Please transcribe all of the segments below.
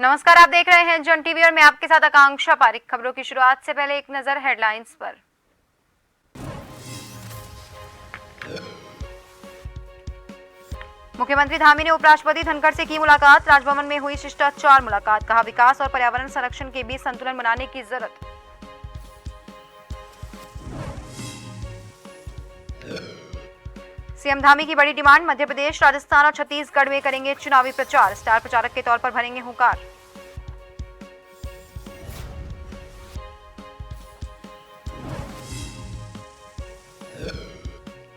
नमस्कार, आप देख रहे हैं जन टीवी और मैं आपके साथ आकांक्षा पारिक। खबरों की शुरुआत से पहले एक नजर हेडलाइंस पर। मुख्यमंत्री धामी ने उपराष्ट्रपति धनखड़ से की मुलाकात। राजभवन में हुई शिष्टाचार मुलाकात। कहा, विकास और पर्यावरण संरक्षण के बीच संतुलन बनाने की जरूरत। सीएम धामी की बड़ी डिमांड। मध्य प्रदेश, राजस्थान और छत्तीसगढ़ में करेंगे चुनावी प्रचार। स्टार प्रचारक के तौर पर भरेंगे हुंकार।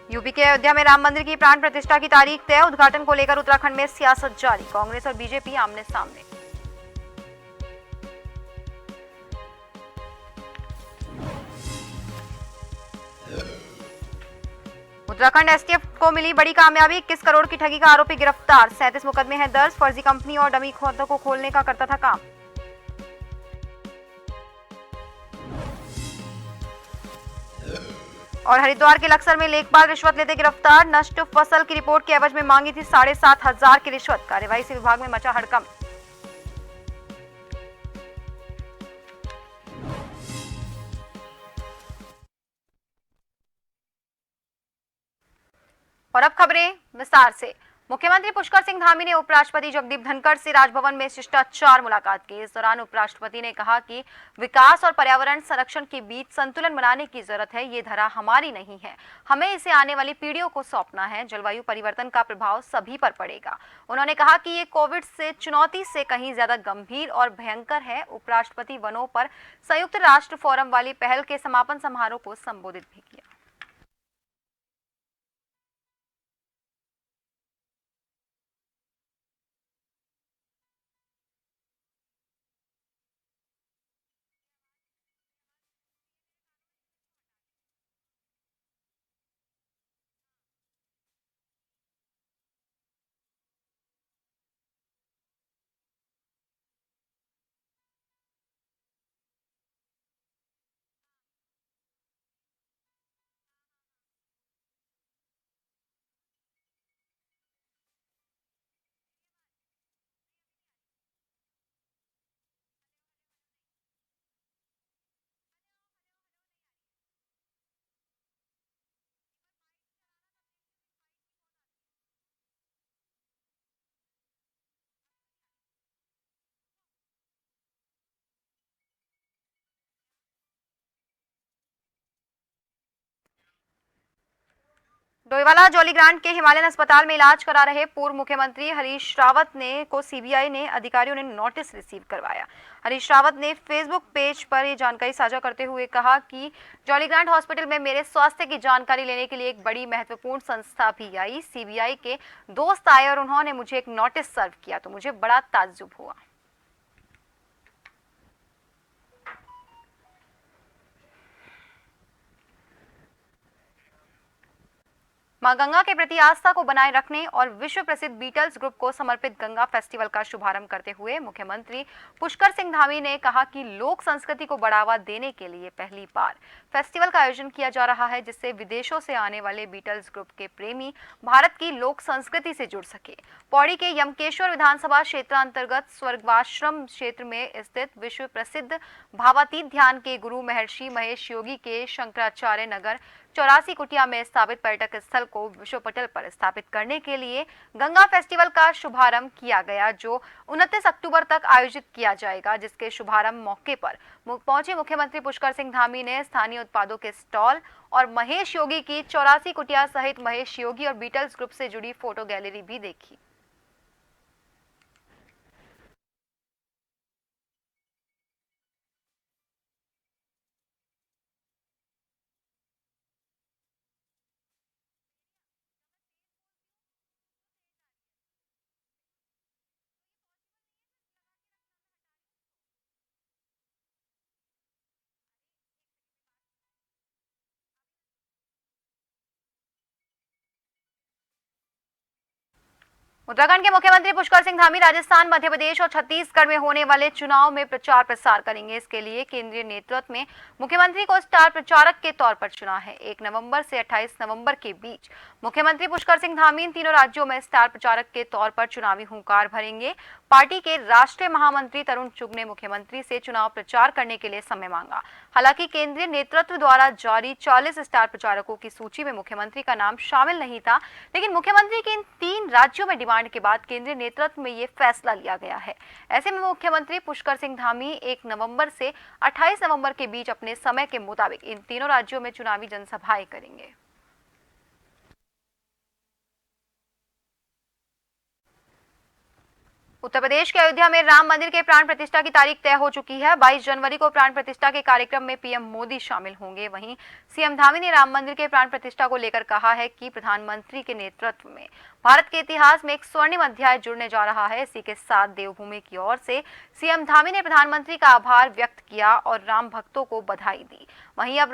यूपी के अयोध्या में राम मंदिर की प्राण प्रतिष्ठा की तारीख तय। उद्घाटन को लेकर उत्तराखंड में सियासत जारी। कांग्रेस और बीजेपी आमने सामने। उत्तराखंड एसटीएफ को मिली बड़ी कामयाबी। 21 करोड़ की ठगी का आरोपी गिरफ्तार। 37 मुकदमे हैं दर्ज। फर्जी कंपनी और डमी खातों को खोलने का करता था काम। और हरिद्वार के लक्सर में लेखपाल रिश्वत लेते गिरफ्तार। नष्ट फसल की रिपोर्ट के एवज में मांगी थी 7,500 की रिश्वत। कार्यवाही से विभाग में मचा हड़कंप। और अब खबरें विस्तार से। मुख्यमंत्री पुष्कर सिंह धामी ने उपराष्ट्रपति जगदीप धनखड़ से राजभवन में शिष्टाचार मुलाकात की। इस दौरान उपराष्ट्रपति ने कहा कि विकास और पर्यावरण संरक्षण के बीच संतुलन बनाने की जरूरत है। ये धरा हमारी नहीं है, हमें इसे आने वाली पीढ़ियों को सौंपना है। जलवायु परिवर्तन का प्रभाव सभी पर पड़ेगा। उन्होंने कहा कि ये कोविड से चुनौती से कहीं ज्यादा गंभीर और भयंकर है। उपराष्ट्रपति वनों पर संयुक्त राष्ट्र फोरम वाली पहल के समापन समारोह को संबोधित भी किया। डोईवाला जौलीग्रांट के हिमालयन अस्पताल में इलाज करा रहे पूर्व मुख्यमंत्री हरीश रावत ने को सीबीआई ने अधिकारियों ने नोटिस रिसीव करवाया। हरीश रावत ने फेसबुक पेज पर ये जानकारी साझा करते हुए कहा कि जौलीग्रांट हॉस्पिटल में मेरे स्वास्थ्य की जानकारी लेने के लिए एक बड़ी महत्वपूर्ण संस्था भी आई। सीबीआई के दोस्त आए और उन्होंने मुझे एक नोटिस सर्व किया तो मुझे बड़ा ताज्जुब हुआ। मां गंगा के प्रति आस्था को बनाए रखने और विश्व प्रसिद्ध बीटल्स ग्रुप को समर्पित गंगा फेस्टिवल का शुभारंभ करते हुए मुख्यमंत्री पुष्कर सिंह धामी ने कहा कि लोक संस्कृति को बढ़ावा देने के लिए पहली बार फेस्टिवल का आयोजन किया जा रहा है, जिससे विदेशों से आने वाले बीटल्स ग्रुप के प्रेमी भारत की लोक संस्कृति से जुड़ सके। पौड़ी के यमकेश्वर विधानसभा क्षेत्र अंतर्गत स्वर्गाश्रम क्षेत्र में स्थित विश्व प्रसिद्ध भावातीत ध्यान के गुरु महर्षि महेश योगी के शंकराचार्य नगर 84 कुटिया में स्थापित पर्यटक स्थल को विश्व पटल पर स्थापित करने के लिए गंगा फेस्टिवल का शुभारंभ किया गया, जो 29 अक्टूबर तक आयोजित किया जाएगा। जिसके शुभारंभ मौके पर पहुंचे मुख्यमंत्री पुष्कर सिंह धामी ने स्थानीय उत्पादों के स्टॉल और महेश योगी की 84 कुटिया सहित महेश योगी और बीटल्स ग्रुप से जुड़ी फोटो गैलरी भी देखी। उत्तराखंड के मुख्यमंत्री पुष्कर सिंह धामी राजस्थान, मध्य प्रदेश और छत्तीसगढ़ में होने वाले चुनाव में प्रचार प्रसार करेंगे। इसके लिए केंद्रीय नेतृत्व में मुख्यमंत्री को स्टार प्रचारक के तौर पर चुना है। 1 नवंबर से 28 नवंबर के बीच मुख्यमंत्री पुष्कर सिंह धामी इन तीनों राज्यों में स्टार प्रचारक के तौर पर चुनावी हुंकार भरेंगे। पार्टी के राष्ट्रीय महामंत्री तरुण चुग ने मुख्यमंत्री से चुनाव प्रचार करने के लिए समय मांगा। हालांकि केंद्रीय नेतृत्व द्वारा जारी 40 स्टार प्रचारकों की सूची में मुख्यमंत्री का नाम शामिल नहीं था, लेकिन मुख्यमंत्री के इन 3 राज्यों में डिमांड के बाद केंद्रीय नेतृत्व में ये फैसला लिया गया है। ऐसे में मुख्यमंत्री पुष्कर सिंह धामी 1 नवंबर से 28 नवंबर के बीच अपने समय के मुताबिक इन तीनों राज्यों में चुनावी जनसभाएं करेंगे। उत्तर प्रदेश के अयोध्या में राम मंदिर के प्राण प्रतिष्ठा की तारीख तय हो चुकी है। 22 जनवरी को प्राण प्रतिष्ठा के कार्यक्रम में पीएम मोदी शामिल होंगे। वहीं सीएम धामी ने राम मंदिर के प्राण प्रतिष्ठा को लेकर कहा है कि प्रधानमंत्री के नेतृत्व में भारत के इतिहास में एक स्वर्णिम अध्याय जुड़ने जा रहा है। इसी के साथ देवभूमि की ओर से सीएम धामी ने प्रधानमंत्री का आभार व्यक्त किया और राम भक्तों को बधाई दी। वहीं अब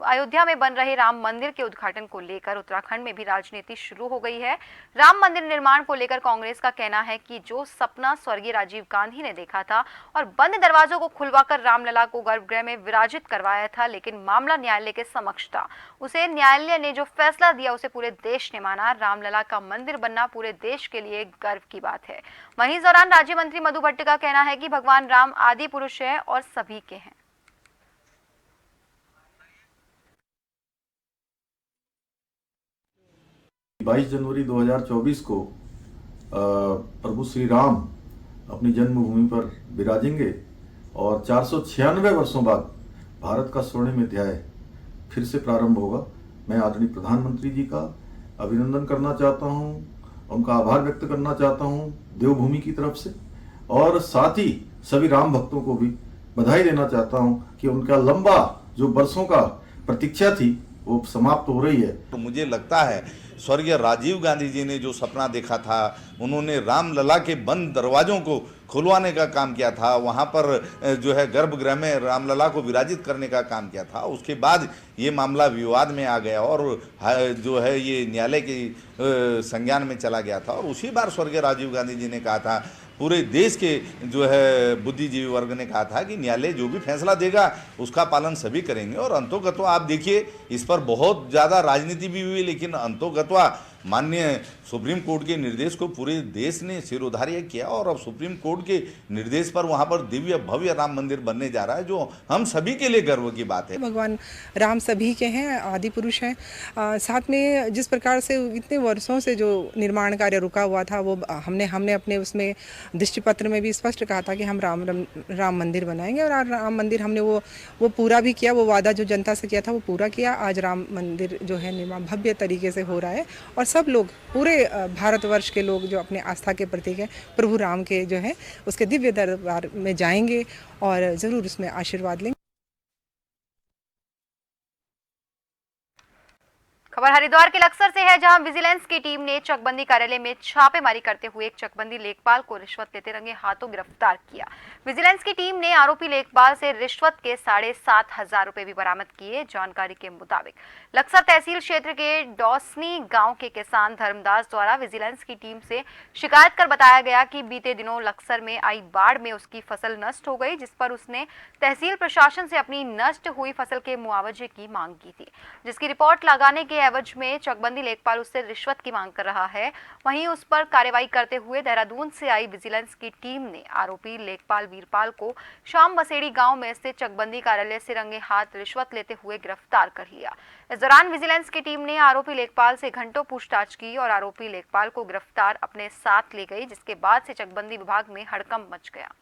अयोध्या में बन रहे राम मंदिर के उद्घाटन को लेकर उत्तराखंड में भी राजनीति शुरू हो गई है। राम मंदिर निर्माण को लेकर कांग्रेस का कहना है कि जो सपना स्वर्गीय राजीव गांधी ने देखा था और बंद दरवाजों को खुलवाकर रामलला को गर्भगृह में विराजित करवाया था, लेकिन मामला न्यायालय के समक्ष था। उसे न्यायालय ने जो फैसला दिया उसे पूरे देश ने माना। रामलला का मंदिर बनना पूरे देश के लिए गर्व की बात है। वहीं इस दौरान राज्य मंत्री मधु भट्ट का कहना है कि भगवान राम आदि पुरुष है और सभी के हैं। 22 जनवरी 2024 को प्रभु श्री राम अपनी जन्मभूमि पर विराजेंगे और 496 वर्षों बाद भारत का स्वर्णिम अध्याय फिर से प्रारंभ होगा। मैं आदरणीय प्रधानमंत्री जी का अभिनंदन करना चाहता हूं, उनका आभार व्यक्त करना चाहता हूं देवभूमि की तरफ से, और साथ ही सभी राम भक्तों को भी बधाई देना चाहता हूं कि उनका लंबा जो वर्षों का प्रतीक्षा थी वो समाप्त हो रही है। तो मुझे लगता है स्वर्गीय राजीव गांधी जी ने जो सपना देखा था, उन्होंने रामलला के बंद दरवाजों को खुलवाने का काम किया था, वहाँ पर जो है गर्भगृह में रामलला को विराजित करने का काम किया था। उसके बाद ये मामला विवाद में आ गया और जो है ये न्यायालय के संज्ञान में चला गया था। और उसी बार स्वर्गीय राजीव गांधी जी ने कहा था, पूरे देश के जो है बुद्धिजीवी वर्ग ने कहा था कि न्यायालय जो भी फैसला देगा उसका पालन सभी करेंगे। और अंतोगत्वा आप देखिए, इस पर बहुत ज़्यादा राजनीति भी हुई, लेकिन अंतोगत्वा माननीय सुप्रीम कोर्ट के निर्देश को पूरे देश ने सिरोधार्य किया और अब सुप्रीम कोर्ट के निर्देश पर वहां पर दिव्य भव्य राम मंदिर बनने जा रहा है, जो हम सभी के लिए गर्व की बात है। भगवान राम सभी के हैं, आदि पुरुष हैं। साथ में जिस प्रकार से इतने वर्षों से जो निर्माण कार्य रुका हुआ था, वो हमने अपने उसमें दृष्टिपत्र में भी स्पष्ट कहा था कि हम राम मंदिर बनाएंगे, और राम मंदिर हमने वो पूरा भी किया। वो वादा जो जनता से किया था वो पूरा किया। आज राम मंदिर जो है निर्माण भव्य तरीके से हो रहा है और सब लोग, पूरे भारतवर्ष के लोग जो अपने आस्था के प्रतीक हैं प्रभु राम के, जो है उसके दिव्य दरबार में जाएंगे और ज़रूर उसमें आशीर्वाद लेंगे। खबर हरिद्वार के लक्सर से है, जहां विजिलेंस की टीम ने चकबंदी कार्यालय में छापेमारी करते हुए एक चकबंदी लेखपाल को रिश्वत लेते रंगे हाथों गिरफ्तार किया। विजिलेंस की टीम ने आरोपी लेखपाल से रिश्वत के 7,500 रुपए भी बरामद किए। जानकारी के मुताबिक लक्सर तहसील क्षेत्र के डौसनी गांव के किसान धर्मदास द्वारा विजिलेंस की टीम से शिकायत कर बताया गया कि बीते दिनों लक्सर में आई बाढ़ में उसकी फसल नष्ट हो गई, जिस पर उसने तहसील प्रशासन से अपनी नष्ट हुई फसल के मुआवजे की मांग की थी, जिसकी रिपोर्ट लगाने के एवज में चकबंदी लेखपाल उससे रिश्वत की मांग कर रहा है। वहीं उस पर कार्रवाई करते हुए देहरादून से आई विजिलेंस की टीम ने आरोपी लेखपाल वीरपाल को शाम बसेड़ी गांव में स्थित चकबंदी कार्यालय से रंगे हाथ रिश्वत लेते हुए गिरफ्तार कर लिया। इस दौरान विजिलेंस की टीम ने आरोपी लेखपाल से घंटों पूछताछ की और आरोपी लेखपाल को गिरफ्तार अपने साथ ले गई, जिसके बाद से चकबंदी विभाग में हड़कंप मच गया।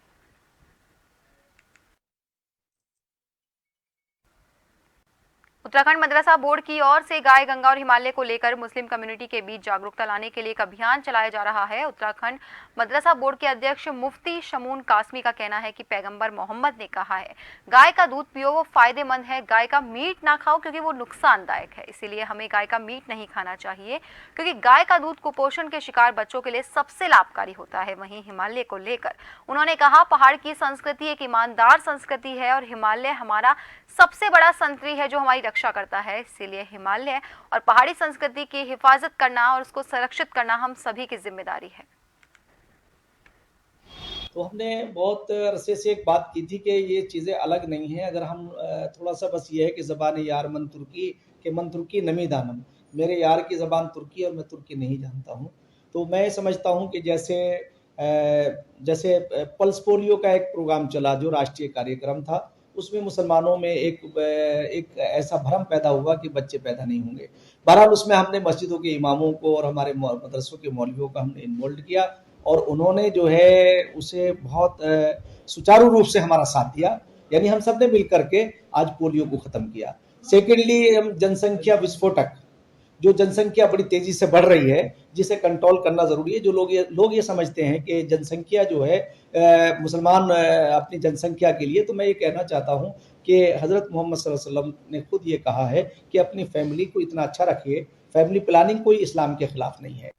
उत्तराखंड मदरसा बोर्ड की ओर से गाय, गंगा और हिमालय को लेकर मुस्लिम कम्युनिटी के बीच जागरूकता लाने के लिए एक अभियान चलाया जा रहा है। उत्तराखंड मदरसा बोर्ड के अध्यक्ष मुफ्ती शमून कासमी का कहना है कि पैगंबर मोहम्मद ने कहा है, गाय का दूध पियो, वो फायदेमंद है। गाय का मीट ना खाओ क्योंकि वो नुकसानदायक है। इसीलिए हमें गाय का मीट नहीं खाना चाहिए, क्योंकि गाय का दूध कुपोषण के शिकार बच्चों के लिए सबसे लाभकारी होता है। वहीं हिमालय को लेकर उन्होंने कहा, पहाड़ की संस्कृति एक ईमानदार संस्कृति है और हिमालय हमारा सबसे बड़ा संतरी है जो हमारी रक्षा रक्षा करता है। इसीलिए हिमालय और पहाड़ी संस्कृति की हिफाजत करना और उसको संरक्षित करना हम सभी की जिम्मेदारी है। तो हमने बहुत अरसे से एक बात की थी कि ये चीज़ें अलग नहीं हैं। अगर हम थोड़ा सा बस ये है कि ज़बान यार मन तुर्की के मन तुर्की नमी दानम, मेरे यार की ज़बान तुर्की और मैं तुर्की नहीं जानता हूँ। तो मैं समझता हूँ कि जैसे पल्स पोलियो का एक प्रोग्राम चला जो राष्ट्रीय कार्यक्रम था, उसमें मुसलमानों में एक ऐसा भ्रम पैदा हुआ कि बच्चे पैदा नहीं होंगे। बहरहाल उसमें हमने मस्जिदों के इमामों को और हमारे मदरसों के मौलवियों को हमने इन्वॉल्व किया और उन्होंने जो है उसे बहुत सुचारू रूप से हमारा साथ दिया। यानी हम सब ने मिल करके आज पोलियो को ख़त्म किया। सेकेंडली, हम जनसंख्या विस्फोटक, जो जनसंख्या बड़ी तेज़ी से बढ़ रही है, जिसे कंट्रोल करना ज़रूरी है। जो लोग ये समझते हैं कि जनसंख्या जो है मुसलमान अपनी जनसंख्या के लिए, तो मैं ये कहना चाहता हूँ कि हज़रत मोहम्मद सल्लल्लाहु अलैहि वसल्लम ने खुद ये कहा है कि अपनी फैमिली को इतना अच्छा रखिए। फैमिली प्लानिंग कोई इस्लाम के खिलाफ नहीं है।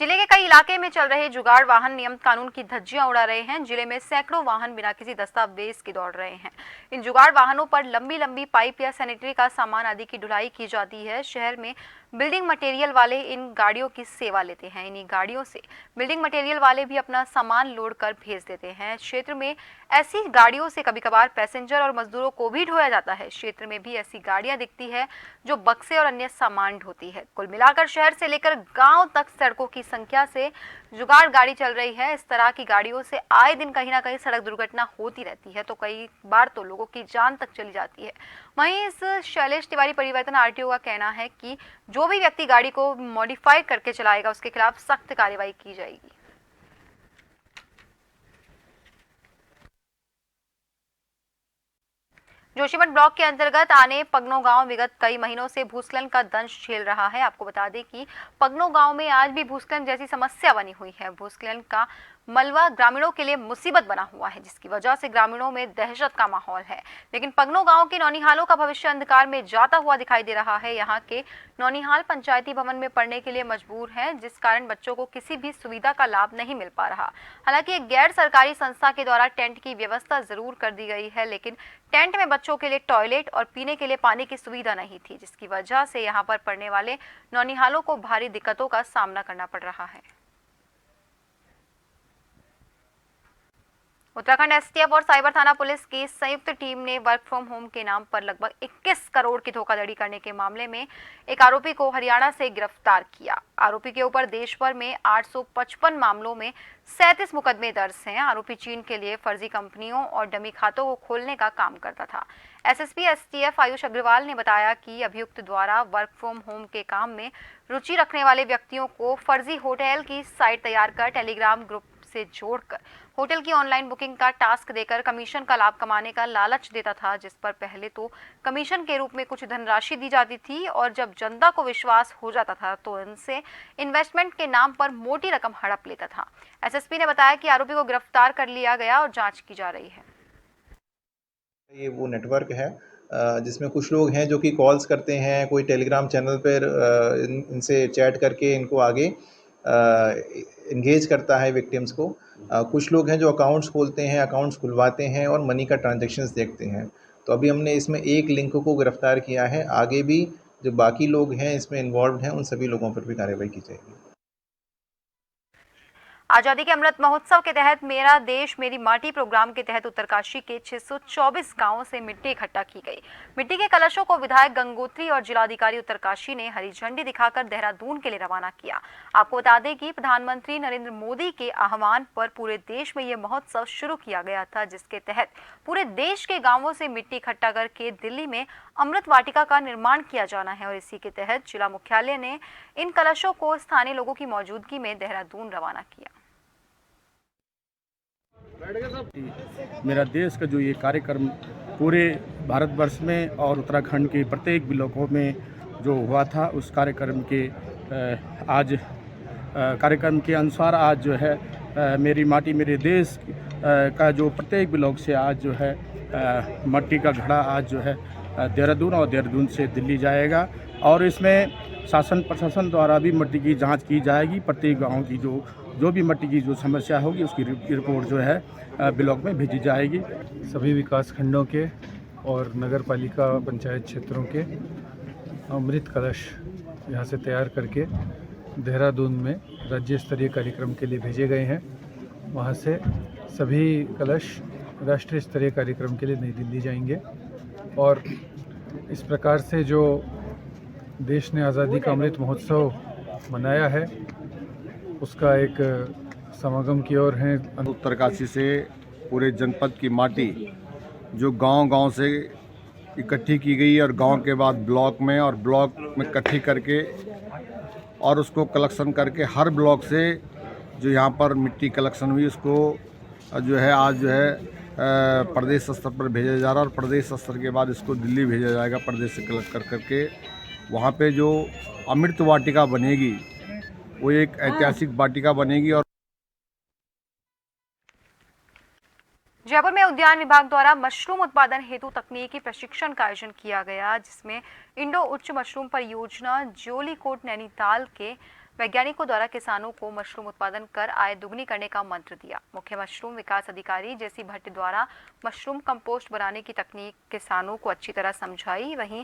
जिले के कई इलाके में चल रहे जुगाड़ वाहन नियम कानून की धज्जियां उड़ा रहे हैं। जिले में सैकड़ों वाहन बिना किसी दस्तावेज के दौड़ रहे हैं। इन जुगाड़ वाहनों पर लंबी लंबी पाइप या सैनिटरी का सामान आदि की ढुलाई की जाती है। शहर में बिल्डिंग मटेरियल वाले इन गाड़ियों की सेवा लेते हैं। इन्हीं गाड़ियों से बिल्डिंग मटेरियल वाले भी अपना सामान लोड कर भेज देते हैं। क्षेत्र में ऐसी गाड़ियों से कभी कभार पैसेंजर और मजदूरों को भी ढोया जाता है। क्षेत्र में भी ऐसी गाड़ियां दिखती है जो बक्से और अन्य सामान ढोती है। कुल मिलाकर शहर से लेकर गांव तक सड़कों की संख्या से जुगाड़ गाड़ी चल रही है। इस तरह की गाड़ियों से आए दिन कहीं ना कहीं सड़क दुर्घटना होती रहती है, तो कई बार तो लोगों की जान तक चली जाती है। वहीं इस शैलेश तिवारी परिवर्तन आरटीओ का कहना है कि जो भी व्यक्ति गाड़ी को मॉडिफाई करके चलाएगा उसके खिलाफ सख्त कार्रवाई की जाएगी। जोशीमठ ब्लॉक के अंतर्गत आने पगनो गांव विगत कई महीनों से भूस्खलन का दंश झेल रहा है। आपको बता दें कि पगनो गांव में आज भी भूस्खलन जैसी समस्या बनी हुई है। भूस्खलन का मलबा ग्रामीणों के लिए मुसीबत बना हुआ है, जिसकी वजह से ग्रामीणों में दहशत का माहौल है। लेकिन पगनो गांव के नौनिहालों का भविष्य अंधकार में जाता हुआ दिखाई दे रहा है। यहाँ के नौनिहाल पंचायती भवन में पढ़ने के लिए मजबूर हैं, जिस कारण बच्चों को किसी भी सुविधा का लाभ नहीं मिल पा रहा। हालांकि एक गैर सरकारी संस्था के द्वारा टेंट की व्यवस्था जरूर कर दी गई है, लेकिन टेंट में बच्चों के लिए टॉयलेट और पीने के लिए पानी की सुविधा नहीं थी, जिसकी वजह से यहाँ पर पढ़ने वाले नौनिहालों को भारी दिक्कतों का सामना करना पड़ रहा है। उत्तराखंड एसटीएफ और साइबर थाना पुलिस की संयुक्त टीम ने वर्क फ्रॉम होम के नाम पर लगभग 21 करोड़ की धोखाधड़ी करने के मामले में एक आरोपी को हरियाणा से गिरफ्तार किया। आरोपी के ऊपर देश भर में 855 मामलों में 37 मुकदमे दर्ज हैं। आरोपी चीन के लिए फर्जी कंपनियों और डमी खातों को खोलने का काम करता था। एसएसपी एसटीएफ आयुष अग्रवाल ने बताया कि अभियुक्त द्वारा वर्क फ्रॉम होम के काम में रुचि रखने वाले व्यक्तियों को फर्जी होटल की साइट तैयार कर टेलीग्राम ग्रुप से जोड़कर होटल की ऑनलाइन बुकिंग का टास्क देकर कमीशन का लाभ कमाने का लालच देता था, जिस पर पहले तो कमीशन के रूप में कुछ धनराशि दी जाती थी और जब जनता को विश्वास हो जाता था तो इनसे इन्वेस्टमेंट के नाम पर मोटी रकम हड़प लेता था। एसएसपी ने बताया कि आरोपी को गिरफ्तार कर लिया गया और जांच की जा रही है। ये वो नेटवर्क है जिसमें कुछ लोग हैं जो कि कॉल्स करते हैं, कोई टेलीग्राम चैनल पर इनसे चैट करके इनको आगे इंगेज करता है विक्टिम्स को। कुछ लोग हैं जो अकाउंट्स खोलते हैं, अकाउंट्स खुलवाते हैं और मनी का ट्रांजैक्शंस देखते हैं। तो अभी हमने इसमें एक लिंक को गिरफ्तार किया है। आगे भी जो बाकी लोग हैं इसमें इन्वॉल्व हैं उन सभी लोगों पर भी कार्रवाई की जाएगी। आजादी के अमृत महोत्सव के तहत मेरा देश मेरी माटी प्रोग्राम के तहत उत्तरकाशी के 624 गांवों से मिट्टी इकट्ठा की गई। मिट्टी के कलशों को विधायक गंगोत्री और जिलाधिकारी उत्तरकाशी ने हरी झंडी दिखाकर देहरादून के लिए रवाना किया। आपको बता दें कि प्रधानमंत्री नरेंद्र मोदी के आह्वान पर पूरे देश में ये महोत्सव शुरू किया गया था, जिसके तहत पूरे देश के गाँवों से मिट्टी इकट्ठा करके दिल्ली में अमृत वाटिका का निर्माण किया जाना है और इसी के तहत जिला मुख्यालय ने इन कलशों को स्थानीय लोगों की मौजूदगी में देहरादून रवाना किया। मेरा देश का जो ये कार्यक्रम पूरे भारतवर्ष में और उत्तराखंड के प्रत्येक ब्लॉकों में जो हुआ था, उस कार्यक्रम के आज कार्यक्रम के अनुसार आज जो है मेरी माटी मेरे देश का जो प्रत्येक ब्लॉक से आज जो है मट्टी का घड़ा आज जो है देहरादून और देहरादून से दिल्ली जाएगा और इसमें शासन प्रशासन द्वारा भी मट्टी की जांच की जाएगी। प्रत्येक गांव की जो भी मट्टी की जो समस्या होगी उसकी रिपोर्ट जो है ब्लॉक में भेजी जाएगी। सभी विकास खंडों के और नगर पालिका पंचायत क्षेत्रों के अमृत कलश यहाँ से तैयार करके देहरादून में राज्य स्तरीय कार्यक्रम के लिए भेजे गए हैं। वहाँ से सभी कलश राष्ट्रीय स्तरीय कार्यक्रम के लिए नई दिल्ली जाएंगे और इस प्रकार से जो देश ने आज़ादी का अमृत महोत्सव मनाया है उसका एक समागम की ओर है। उत्तरकाशी से पूरे जनपद की माटी जो गांव-गांव से इकट्ठी की गई और गांव के बाद ब्लॉक में और ब्लॉक में इकट्ठी करके और उसको कलेक्शन करके हर ब्लॉक से जो यहाँ पर मिट्टी कलेक्शन हुई उसको जो है आज जो है प्रदेश स्तर पर भेजा जा रहा है और प्रदेश स्तर के बाद इसको दिल्ली भेजा जाएगा। प्रदेश से कलेक्ट कर करके वहाँ पे जो अमृत वाटिका बनेगी वो एक ऐतिहासिक वाटिका बनेगी। और जयपुर में उद्यान विभाग द्वारा मशरूम उत्पादन हेतु तकनीकी प्रशिक्षण का आयोजन किया गया, जिसमें इंडो उच्च मशरूम परियोजना जोलीकोट नैनीताल के वैज्ञानिकों द्वारा किसानों को मशरूम उत्पादन कर आय दुगनी करने का मंत्र दिया। मुख्य मशरूम विकास अधिकारी जेसी भट्ट द्वारा मशरूम कंपोस्ट बनाने की तकनीक किसानों को अच्छी तरह समझाई। वहीं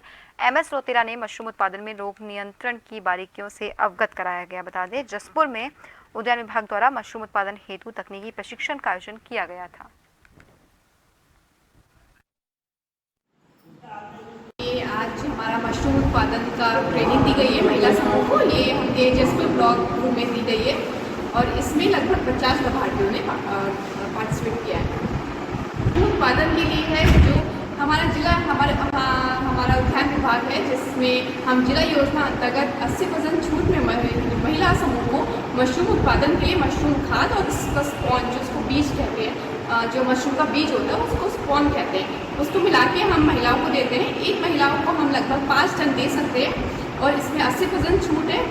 MS रोतेला ने मशरूम उत्पादन में रोग नियंत्रण की बारीकियों से अवगत कराया गया। बता दें, जसपुर में उद्यान विभाग द्वारा मशरूम उत्पादन हेतु तकनीकी प्रशिक्षण का आयोजन किया गया था। ये आज हमारा मशरूम उत्पादन का ट्रेनिंग दी गई है महिला समूह को। ये हमने जसपुर ब्लॉक रूम में दी गई है और इसमें लगभग 50 लाभार्थियों ने पार्टिसिपेट किया है। उत्पादन के लिए है जो हमारा जिला हमारा उद्यान विभाग है, जिसमें हम जिला योजना अंतर्गत 80% छूट में महिला समूह को मशरूम उत्पादन के लिए मशरूम खाद और उसका स्पॉन जो उसको बीज कहते हैं, जो मशरूम का बीज होता है उसको स्पॉन कहते हैं, उसको मिला के हम महिलाओं को देते हैं। एक महिलाओं को हम लगभग 5 टन दे सकते हैं और इसमें 80% छूट है।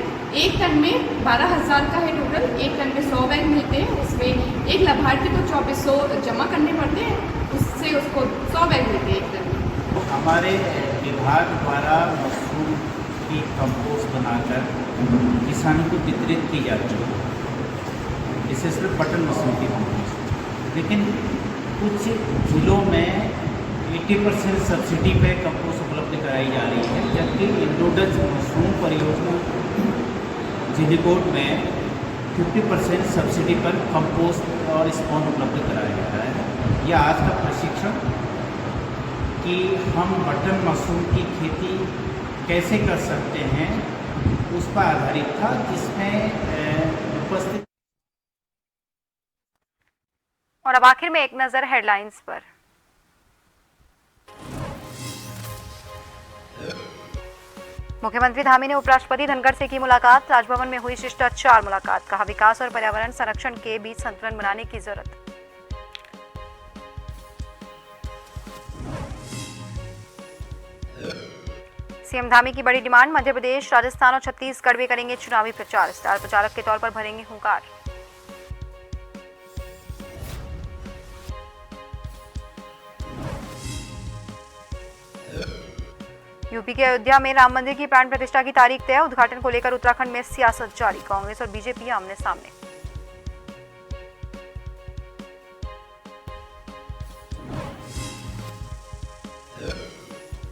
1 टन में 12,000 का है टोटल, 1 टन में 100 बैग मिलते हैं। उसमें एक लाभार्थी को 2400 जमा करने पड़ते हैं, उससे उसको 100 बैग मिलते हैं 1 टन में। हमारे विभाग द्वारा मशरूम की कंपोस्ट बनाकर किसानों को वितरित की जाती है, विशेषकर बटन मशरूम की कंपोस्ट। लेकिन कुछ जिलों में 80% सब्सिडी पे कंपोस्ट उपलब्ध कराई जा रही है, जबकि इंडोडच मशरूम परियोजना जोलीकोट में 50% सब्सिडी पर कंपोस्ट और स्पॉन उपलब्ध कराया जा रहा है। यह आज का प्रशिक्षण कि हम बटन मशरूम की खेती कैसे कर सकते हैं उस पर आधारित था, जिसमें उपस्थित। और अब आखिर में एक नजर हेडलाइंस पर। मुख्यमंत्री धामी ने उपराष्ट्रपति धनखड़ से की मुलाकात। राजभवन में हुई शिष्टाचार मुलाकात। कहा, विकास और पर्यावरण संरक्षण के बीच संतुलन बनाने की जरूरत। सीएम धामी की बड़ी डिमांड। मध्य प्रदेश, राजस्थान और छत्तीसगढ़ में करेंगे चुनावी प्रचार। स्टार प्रचारक के तौर पर भरेंगे हुंकार। यूपी के अयोध्या में राम मंदिर की प्राण प्रतिष्ठा की तारीख तय। उद्घाटन को लेकर उत्तराखंड में सियासत जारी। कांग्रेस और बीजेपी आमने सामने।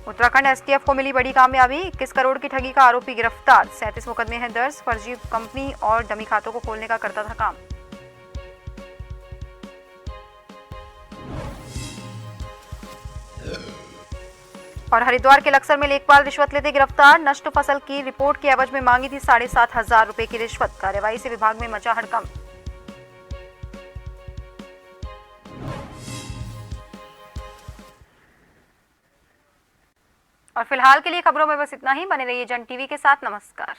उत्तराखंड एसटीएफ को मिली बड़ी कामयाबी। 21 करोड़ की ठगी का आरोपी गिरफ्तार। 37 मुकदमे हैं दर्ज। फर्जी कंपनी और डमी खातों को खोलने का करता था काम। और हरिद्वार के लक्सर में लेखपाल रिश्वत लेते गिरफ्तार। नष्ट फसल की रिपोर्ट के एवज में मांगी थी 7,500 रुपए की रिश्वत। कार्रवाई से विभाग में मचा हड़कंप। और फिलहाल के लिए खबरों में बस इतना ही। बने रहिए जन टीवी के साथ। नमस्कार।